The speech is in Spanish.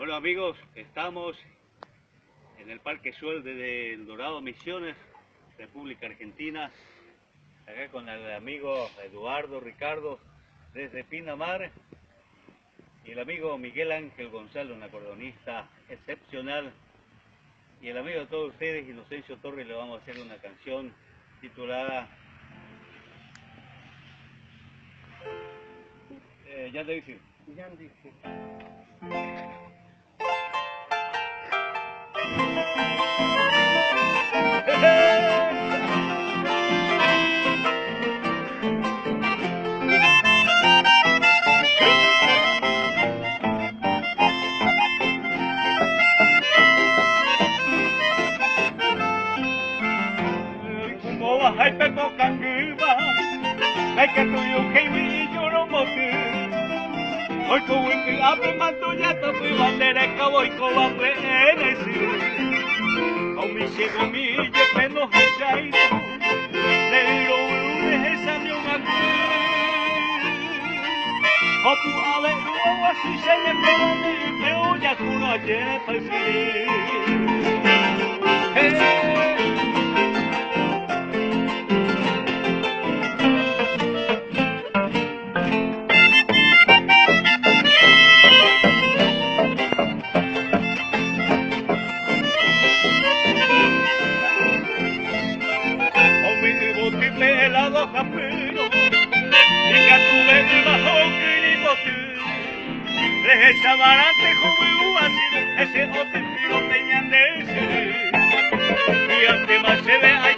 Bueno amigos, estamos en el Parque Sol de El Dorado, Misiones, República Argentina, acá con el amigo Eduardo Ricardo desde Pinamar y el amigo Miguel Ángel Gonzalo, un acordeonista excepcional, y el amigo de todos ustedes, Inocencio Torres. Le vamos a hacer una canción titulada Ya te dije. Hay peco canguba, hay que tuyo que vi yo no mote. Hoy como que abre manto ya te fui bandera cowboy con la prenesi. O mi ciego mi ye peno hechai, le lo une esa mi una o tu ale o así se le pone, pero ya tú no ye pasé. Helado capero, y que tuve bajo Quilipotu, les chamarante como así, ese otro tiro teñan de ese, y ante más se ve hay